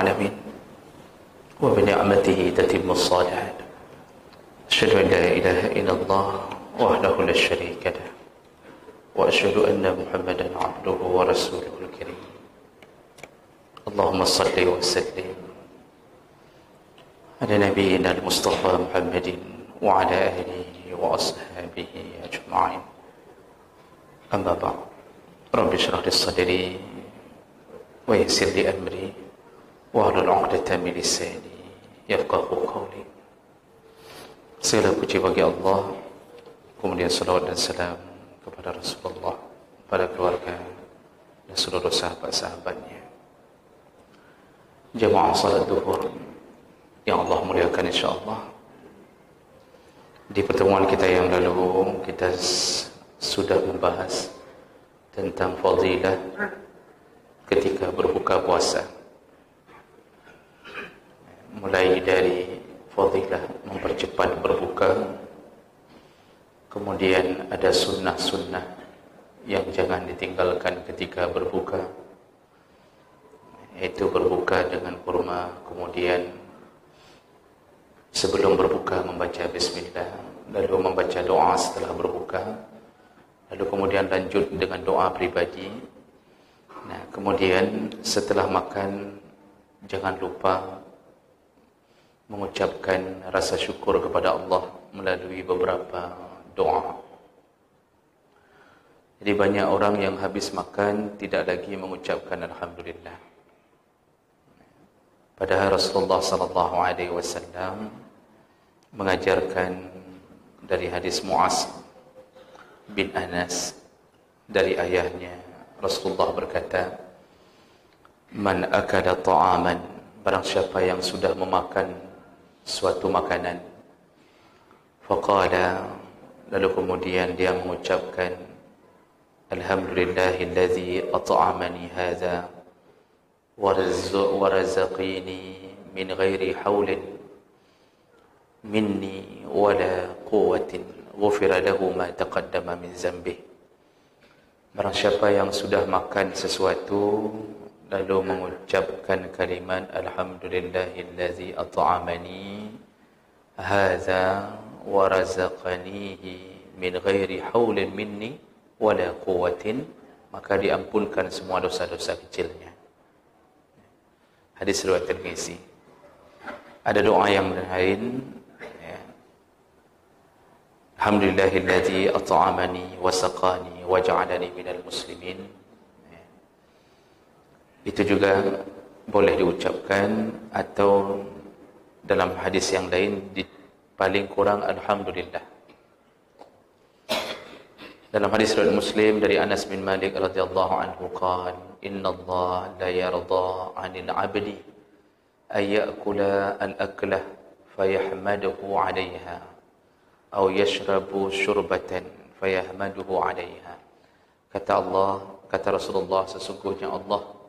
العالمين وبنعمته تتم الصالحات أشهد أن لا إله إلا الله وحده لا شريك له وأشهد أن محمدا عبده ورسوله الكريم اللهم صل وسلم على نبينا المصطفى محمد وعلى آله وأصحابه أجمعين أما بعد رب اشرح لي صدري ويسر لي أمري واحلل عقدة من lisani yafqahu qawli. Segala puji bagi Allah, kemudian salawat dan salam kepada Rasulullah, pada keluarga dan seluruh sahabat-sahabatnya. Jamaah salat duhur yang Allah muliakan insyaallah. Di pertemuan kita yang lalu kita sudah membahas tentang fadilah ketika berbuka puasa, mulai dari fadilah mempercepat berbuka, kemudian ada sunnah-sunnah yang jangan ditinggalkan ketika berbuka, yaitu berbuka dengan kurma, kemudian sebelum berbuka membaca bismillah, lalu membaca doa setelah berbuka, lalu kemudian lanjut dengan doa pribadi. Nah, kemudian setelah makan jangan lupa mengucapkan rasa syukur kepada Allah melalui beberapa doa. Jadi banyak orang yang habis makan tidak lagi mengucapkan alhamdulillah. Padahal Rasulullah sallallahu alaihi wasallam mengajarkan dari hadis Mu'az bin Anas dari ayahnya, Rasulullah berkata, "Man akala ta'aman," barang siapa yang sudah memakan suatu makanan, faqala, lalu kemudian dia mengucapkan, "Alhamdulillahilladzi at'amani hadza wa razaqini min ghairi haulin minni wala quwwatin ghufira lahu ma taqaddama min dzambihi." Barang siapa yang sudah makan sesuatu lalu mengucapkan kalimat alhamdulillahillazi at'amani hadza wa razaqanihi min ghairi haulin minni wala quwwatin, maka diampunkan semua dosa-dosa kecilnya. Hadis riwayat Tirmizi. Ada doa yang lain, ya. Alhamdulillahillazi at'amani wa saqani wa ja'alani minal muslimin. Itu juga boleh diucapkan, atau dalam hadis yang lain paling kurang alhamdulillah. Dalam hadis riwayat Muslim dari Anas bin Malik radhiyallahu anhu qala, "Innallaha la yarda 'anil 'abdi ay ya'kula al-aklah fayahmaduhu 'alayha aw yashrabu syurbatan fayahmaduhu 'alayha." Kata Rasulullah, sesungguhnya Allah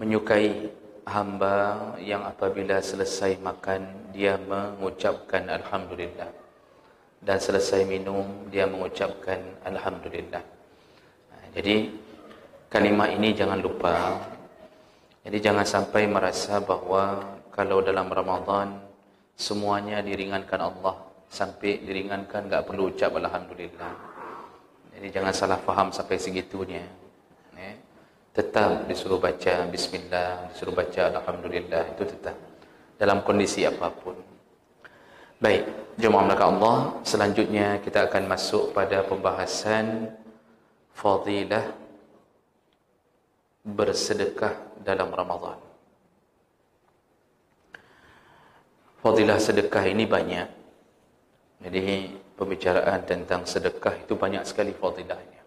menyukai hamba yang apabila selesai makan dia mengucapkan alhamdulillah, dan selesai minum dia mengucapkan alhamdulillah. Jadi kalimat ini jangan lupa. Jadi jangan sampai merasa bahwa kalau dalam Ramadan semuanya diringankan Allah, sampai diringankan enggak perlu ucap alhamdulillah. Jadi jangan salah faham sampai segitunya. Tetap disuruh baca bismillah, disuruh baca alhamdulillah, itu tetap dalam kondisi apapun. Baik, jemaah belakang Allah, selanjutnya kita akan masuk pada pembahasan fadilah bersedekah dalam Ramadan. Fadilah sedekah ini banyak. Jadi pembicaraan tentang sedekah itu banyak sekali fadilahnya.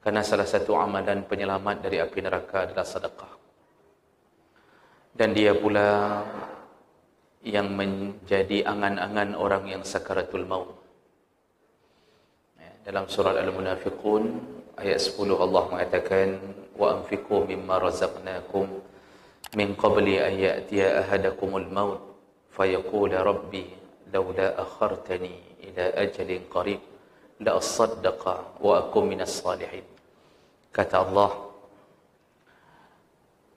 Karena salah satu amalan penyelamat dari api neraka adalah sedekah. Dan dia pula yang menjadi angan-angan orang yang sakaratul maut. Dalam surah Al-Munafiqun ayat 10 Allah mengatakan, "Wa anfiqu mimma razaqnakum min qabli an ya'tiya ahadakumul maut fayaqula rabbi laula akhartani ila ajalin qarib la asaddaqa wa akum minas salihin." Kata Allah,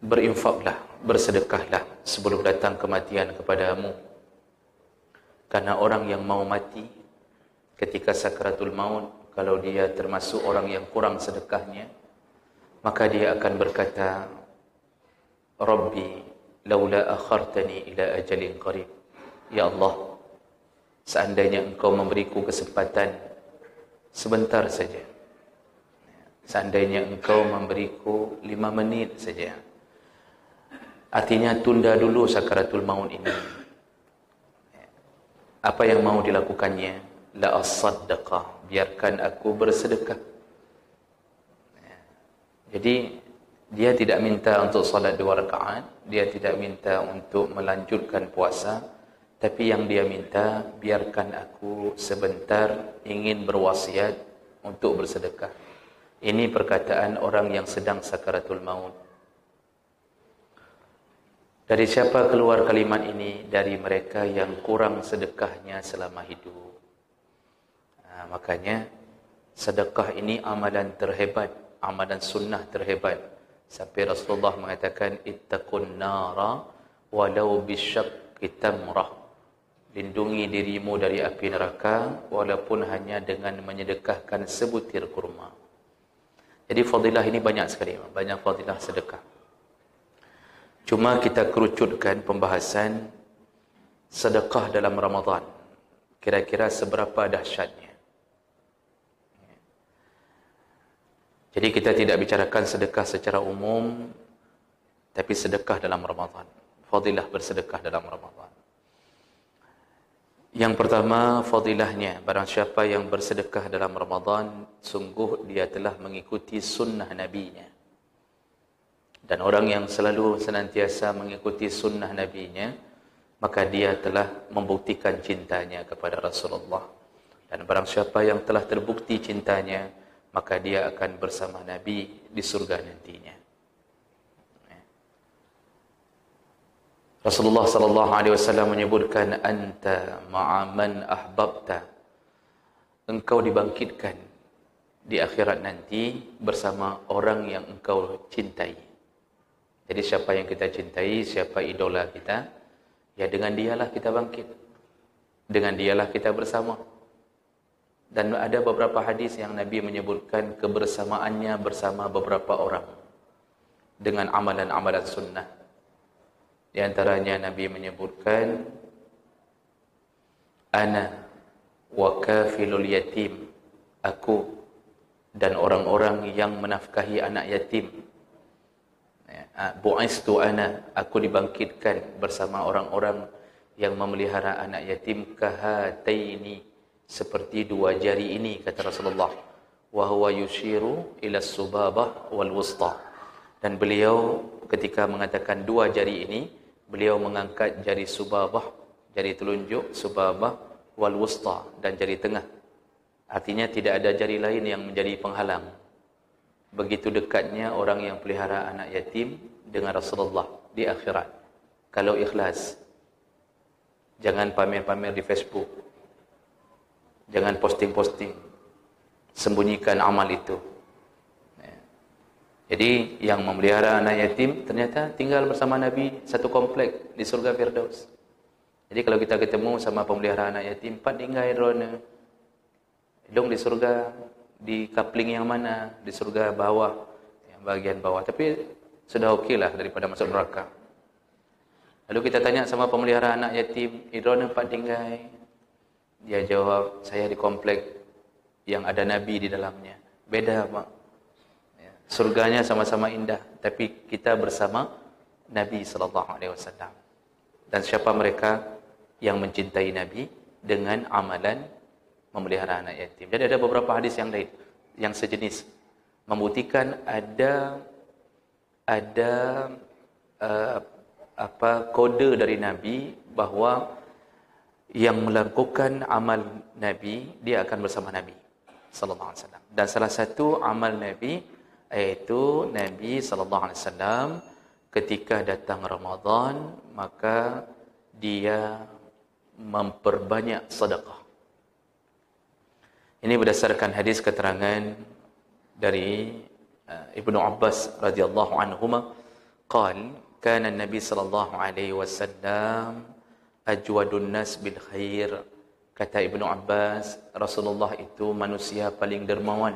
berinfaklah, bersedekahlah sebelum datang kematian kepadamu. Karena orang yang mau mati ketika sakaratul maut, kalau dia termasuk orang yang kurang sedekahnya, maka dia akan berkata, Rabbi, laula akhartani ila ajalin qarib. Ya Allah, seandainya engkau memberiku kesempatan sebentar saja, seandainya engkau memberiku 5 menit saja, artinya tunda dulu sakaratul maut ini, apa yang mau dilakukannya? La as-saddaqah, biarkan aku bersedekah. Jadi dia tidak minta untuk salat 2 rakaat, dia tidak minta untuk melanjutkan puasa, tapi yang dia minta, biarkan aku sebentar ingin berwasiat untuk bersedekah. Ini perkataan orang yang sedang sakaratul maut. Dari siapa keluar kalimat ini? Dari mereka yang kurang sedekahnya selama hidup. Makanya sedekah ini amalan terhebat, amalan sunnah terhebat. Sampai Rasulullah mengatakan, ittaqun nara walau bisyaqqi tamrah. Lindungi dirimu dari api neraka walaupun hanya dengan menyedekahkan sebutir kurma. Jadi fadilah ini banyak sekali, banyak fadilah sedekah. Cuma kita kerucutkan pembahasan sedekah dalam Ramadan. Kira-kira seberapa dahsyatnya. Jadi kita tidak bicarakan sedekah secara umum, tapi sedekah dalam Ramadan. Fadilah bersedekah dalam Ramadan. Yang pertama, fadilahnya, barang siapa yang bersedekah dalam Ramadan, sungguh dia telah mengikuti sunnah Nabi-Nya. Dan orang yang selalu senantiasa mengikuti sunnah Nabi-Nya, maka dia telah membuktikan cintanya kepada Rasulullah. Dan barang siapa yang telah terbukti cintanya, maka dia akan bersama Nabi di surga nantinya. Rasulullah sallallahu alaihi wasallam menyebutkan, anta ma'a man ahbabta. Engkau dibangkitkan di akhirat nanti bersama orang yang engkau cintai. Jadi siapa yang kita cintai, siapa idola kita, ya dengan dialah kita bangkit. Dengan dialah kita bersama. Dan ada beberapa hadis yang Nabi menyebutkan kebersamaannya bersama beberapa orang dengan amalan-amalan sunnah. Di antaranya Nabi menyebutkan, ana wa kafilul yatim, aku dan orang-orang yang menafkahi anak yatim. Bu'istu ana, aku dibangkitkan bersama orang-orang yang memelihara anak yatim, kahataini, seperti 2 jari ini, kata Rasulullah. Wa huwa yushiru ila subabah wal wusta. Dan beliau ketika mengatakan 2 jari ini, beliau mengangkat jari subabah, jari telunjuk, subabah, wal wusta, dan jari tengah. Artinya tidak ada jari lain yang menjadi penghalang. Begitu dekatnya orang yang pelihara anak yatim dengan Rasulullah di akhirat. Kalau ikhlas, jangan pamer-pamer di Facebook, jangan posting-posting, sembunyikan amal itu. Jadi yang memelihara anak yatim ternyata tinggal bersama Nabi satu komplek di surga Firdaus. Jadi kalau kita ketemu sama pemelihara anak yatim, pat tinggal drone, dong di surga, di kapling yang mana? Di surga bawah, yang bagian bawah. Tapi sudah okey lah daripada masuk neraka. Lalu kita tanya sama pemelihara anak yatim, drone pat tinggal. Dia jawab, saya di komplek yang ada Nabi di dalamnya. Beda, Pak. Surganya sama-sama indah, tapi kita bersama Nabi SAW. Dan siapa mereka yang mencintai Nabi dengan amalan memelihara anak yatim. Jadi ada beberapa hadis yang lain, yang sejenis, membuktikan ada kode dari Nabi bahawa yang melakukan amal Nabi, dia akan bersama Nabi sallallahu alaihi wasallam. Dan salah satu amal Nabi iaitu Nabi sallallahu alaihi wasallam ketika datang Ramadan, maka dia memperbanyak sedekah. Ini berdasarkan hadis keterangan dari Ibnu Abbas radhiyallahu anhuma, qala kana Nabi sallallahu alaihi wasallam ajwadun nas bil khair. Kata Ibnu Abbas, Rasulullah itu manusia paling dermawan.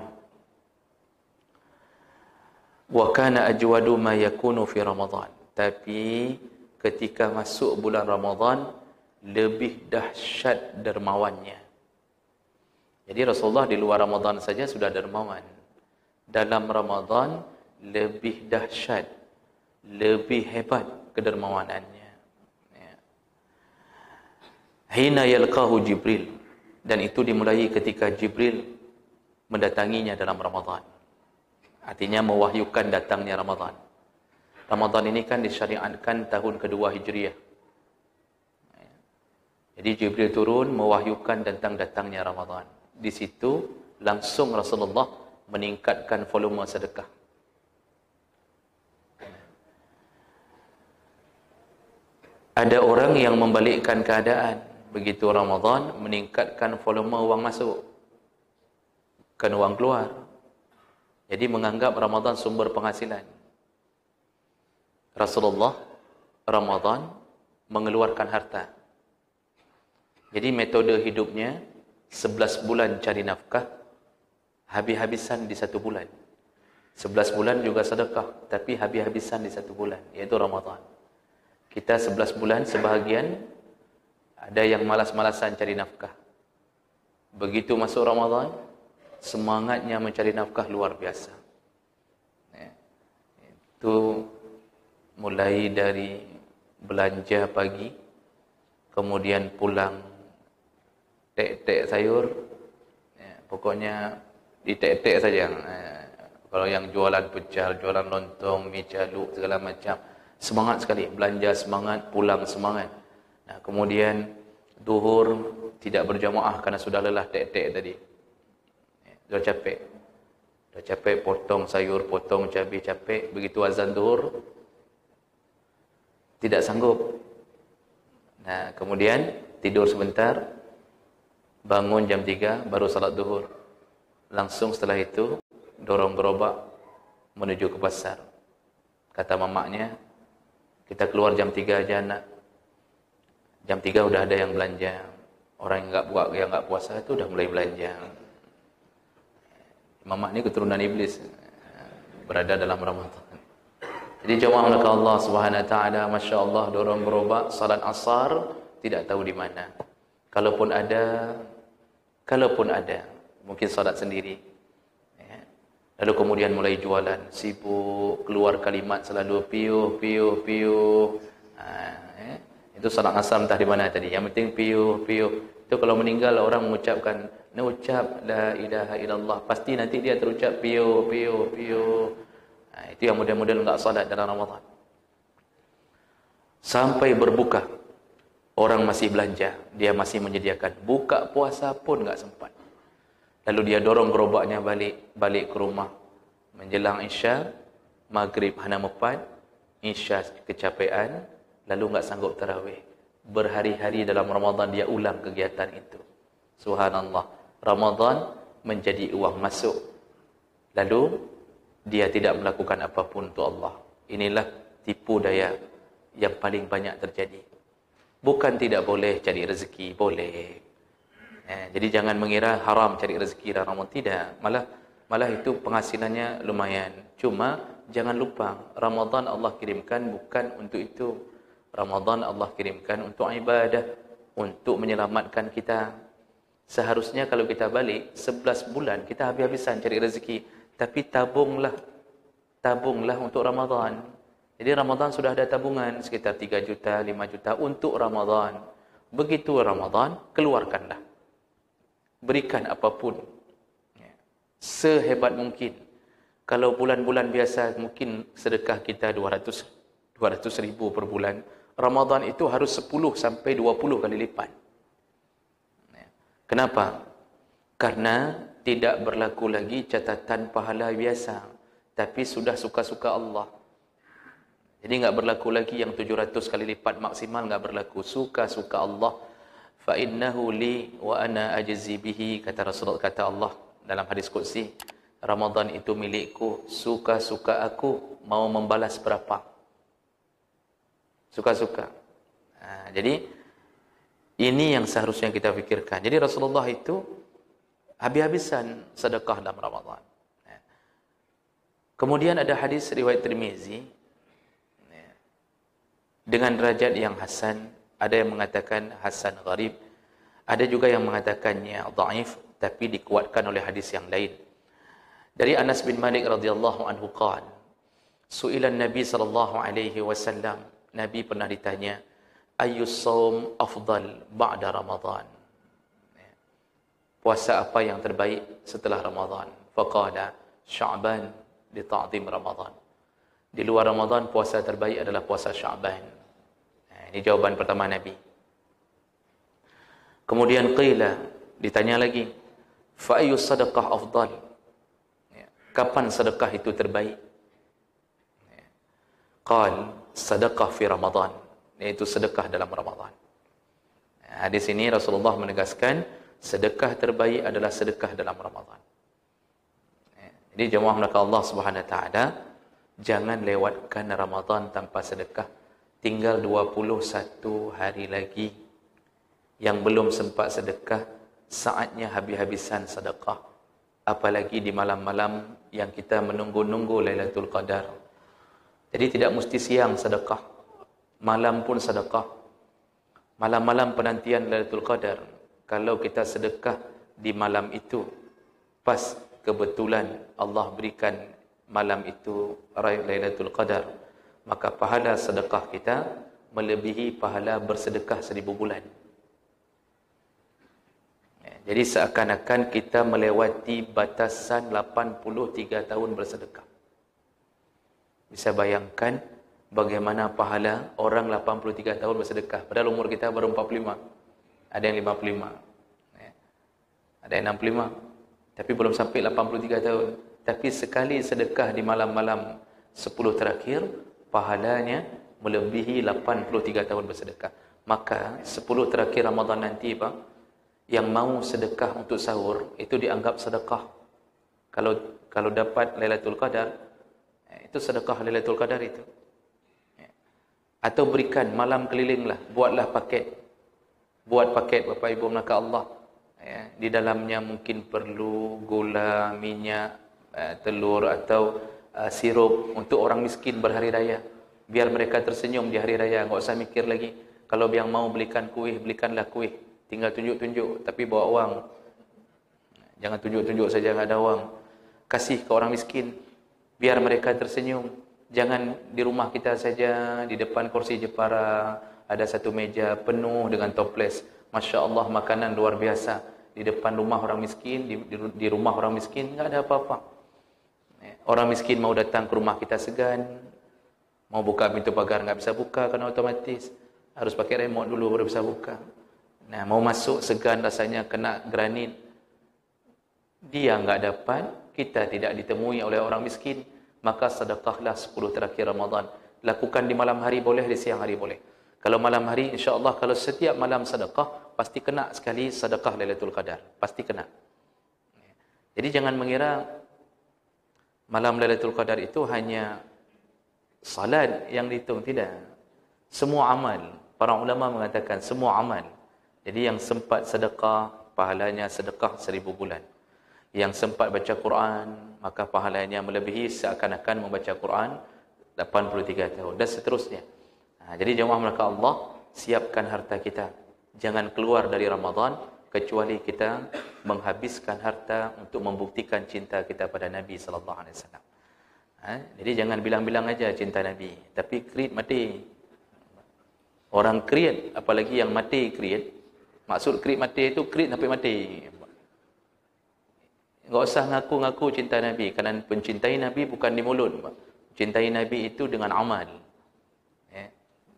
Wa kana ajwadu ma yakunu fi Ramadan. Tapi ketika masuk bulan Ramadan lebih dahsyat dermawannya. Jadi Rasulullah di luar Ramadan saja sudah dermawan. Dalam Ramadan lebih dahsyat, lebih hebat kedermawanannya. Ya. Hina yalqahu Jibril, dan itu dimulai ketika Jibril mendatanginya dalam Ramadan. Artinya mewahyukan datangnya Ramadan. Ramadan ini kan disyariatkan tahun kedua Hijriah. Jadi Jibril turun mewahyukan tentang datangnya Ramadan. Di situ langsung Rasulullah meningkatkan volume sedekah. Ada orang yang membalikkan keadaan. Begitu Ramadan meningkatkan volume wang masuk, bukan wang keluar. Jadi menganggap Ramadan sumber penghasilan. Rasulullah Ramadan mengeluarkan harta. Jadi metode hidupnya 11 bulan cari nafkah, habis-habisan di 1 bulan. 11 bulan juga sedekah, tapi habis-habisan di 1 bulan, yaitu Ramadan. Kita 11 bulan sebahagian ada yang malas-malasan cari nafkah. Begitu masuk Ramadan, semangatnya mencari nafkah luar biasa. Itu mulai dari belanja pagi, kemudian pulang tek-tek sayur, pokoknya di tek-tek saja. Kalau yang jualan pecel, jualan lontong, mi caluk, segala macam, semangat sekali, belanja semangat, pulang semangat. Nah, kemudian duhur tidak berjamaah karena sudah lelah tek-tek tadi. Sudah capek, potong sayur, potong cabai, capek. Begitu azan duhur, tidak sanggup. Nah, kemudian tidur sebentar, bangun jam 3, baru salat duhur. Langsung setelah itu, dorong gerobak menuju ke pasar. Kata mamaknya, kita keluar jam 3 aja nak. Jam 3 udah ada yang belanja. Orang yang enggak puasa itu udah mulai belanja. Mamak ni keturunan iblis, berada dalam Ramadan. Jadi jemaah Allah Subhanahu wa taala, masya-Allah, dorong gerobak salat asar tidak tahu di mana. Kalaupun ada, mungkin salat sendiri. Lalu kemudian mulai jualan, sibuk, keluar kalimat selalu piuh. Itu salat asar entah di mana tadi. Yang penting piuh. Itu kalau meninggal orang mengucapkan, nak ucap la ilaha illallah, pasti nanti dia terucap piuh. Itu yang model-model enggak salat dalam Ramadan. Sampai berbuka, orang masih belanja, dia masih menyediakan. Buka puasa pun enggak sempat. Lalu dia dorong gerobaknya balik ke rumah. Menjelang Isya, Maghrib hana mepat, Isya kecapean, lalu enggak sanggup tarawih. Berhari-hari dalam Ramadan dia ulang kegiatan itu. Subhanallah. Ramadan menjadi uang masuk. Lalu dia tidak melakukan apapun untuk Allah. Inilah tipu daya yang paling banyak terjadi. Bukan tidak boleh cari rezeki, boleh. Jadi jangan mengira haram cari rezeki dalam Ramadan. Tidak. Malah itu penghasilannya lumayan. Cuma jangan lupa, Ramadan Allah kirimkan bukan untuk itu. Ramadan Allah kirimkan untuk ibadah, untuk menyelamatkan kita. Seharusnya kalau kita balik 11 bulan kita habis-habisan cari rezeki, tapi tabunglah untuk Ramadan. Jadi Ramadan sudah ada tabungan sekitar 3 juta, 5 juta untuk Ramadan. Begitu Ramadan, keluarkanlah. Berikan apapun. Sehebat mungkin. Kalau bulan-bulan biasa mungkin sedekah kita 200 ribu per bulan. Ramadan itu harus 10 sampai 20 kali lipat. Kenapa? Karena tidak berlaku lagi catatan pahala biasa, tapi sudah suka-suka Allah. Jadi enggak berlaku lagi yang 700 kali lipat maksimal, enggak berlaku. Suka-suka Allah. Fa innahu li wa ana ajzi bihi, kata Rasulullah, kata Allah dalam hadis qudsi, Ramadan itu milikku, suka-suka aku, mau membalas berapa. suka-suka. Jadi ini yang seharusnya kita fikirkan. Jadi Rasulullah itu habis-habisan sedekah dalam Ramadan. Kemudian ada hadis riwayat Tirmizi dengan derajat yang hasan. Ada yang mengatakan hasan gharib, ada juga yang mengatakannya dhaif, tapi dikuatkan oleh hadis yang lain. Dari Anas bin Malik radhiyallahu anhu qala, su'ila Nabi sallallahu alaihi wasallam, Nabi pernah ditanya, ayyus shaum afdal ba'da Ramadan? Puasa apa yang terbaik setelah Ramadan? Faqala Sya'ban li ta'zim Ramadan. Di luar Ramadan puasa terbaik adalah puasa Sya'ban. Ini jawaban pertama Nabi. Kemudian qila, ditanya lagi, fa ayyu sadaqah afdal? Kapan sedekah itu terbaik? Qal sedekah fi Ramadan, yaitu sedekah dalam Ramadan. Hadis ini Rasulullah menegaskan sedekah terbaik adalah sedekah dalam Ramadan. Jadi jemaah maka Allah Subhanahu wa taala, jangan lewatkan Ramadan tanpa sedekah. Tinggal 21 hari lagi yang belum sempat sedekah, saatnya habis-habisan sedekah. Apalagi di malam-malam yang kita menunggu-nunggu Lailatul Qadar. Jadi tidak mesti siang sedekah, malam pun sedekah. Malam-malam penantian Lailatul Qadar, kalau kita sedekah di malam itu, pas kebetulan Allah berikan malam itu Lailatul Qadar, maka pahala sedekah kita melebihi pahala bersedekah 1000 bulan. Jadi seakan-akan kita melewati batasan 83 tahun bersedekah. Bisa bayangkan bagaimana pahala orang 83 tahun bersedekah. Padahal umur kita baru 45. Ada yang 55. Ada yang 65. Tapi belum sampai 83 tahun. Tapi sekali sedekah di malam-malam 10 terakhir, pahalanya melebihi 83 tahun bersedekah. Maka 10 terakhir Ramadan nanti, Pak, yang mau sedekah untuk sahur itu dianggap sedekah. Kalau dapat Lailatul Qadar, itu sedekah Lailatul Qadar itu. Atau berikan malam kelilinglah, buatlah paket. Buat paket Bapak Ibu maka Allah. Di dalamnya mungkin perlu gula, minyak, telur atau sirup untuk orang miskin berhari raya. Biar mereka tersenyum di hari raya, enggak usah mikir lagi. Kalau yang mau belikan kuih, belikanlah kuih. Tinggal tunjuk-tunjuk, tapi bawa wang. Jangan tunjuk-tunjuk saja enggak ada wang. Kasih ke orang miskin, biar mereka tersenyum. Jangan di rumah kita saja, di depan kursi Jepara, ada satu meja penuh dengan toples. Masya Allah, makanan luar biasa. Di depan rumah orang miskin, di rumah orang miskin, enggak ada apa-apa. Orang miskin mau datang ke rumah kita segan, mau buka pintu pagar enggak bisa buka karena otomatis harus pakai remote dulu baru bisa buka. Nah, mau masuk segan rasanya kena granit. Dia enggak dapat, kita tidak ditemui oleh orang miskin, maka sedekahlah 10 terakhir Ramadan. Lakukan di malam hari boleh, di siang hari boleh. Kalau malam hari, insya-Allah kalau setiap malam sedekah, pasti kena sekali sedekah Lailatul Qadar, pasti kena. Jadi jangan mengira malam Lailatul Qadar itu hanya salat yang dihitung, tidak. Semua amal, para ulama mengatakan semua amal. Jadi yang sempat sedekah, pahalanya sedekah 1000 bulan. Yang sempat baca Quran, maka pahalanya melebihi seakan-akan membaca Quran 83 tahun dan seterusnya. Jadi jemaah maka Allah, siapkan harta kita. Jangan keluar dari Ramadan kecuali kita menghabiskan harta untuk membuktikan cinta kita pada Nabi sallallahu alaihi wasallam. Jadi jangan bilang-bilang aja cinta Nabi, tapi create mati. Orang create, apalagi yang mati create. Maksud create mati itu create sampai mati. Enggak usah ngaku-ngaku cinta Nabi, kerana mencintai Nabi bukan di mulut. Cintai Nabi itu dengan amal.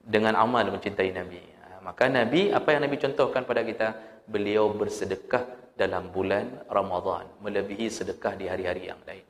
Dengan amal mencintai Nabi. Maka Nabi, apa yang Nabi contohkan pada kita? Beliau bersedekah dalam bulan Ramadan, melebihi sedekah di hari-hari yang lain.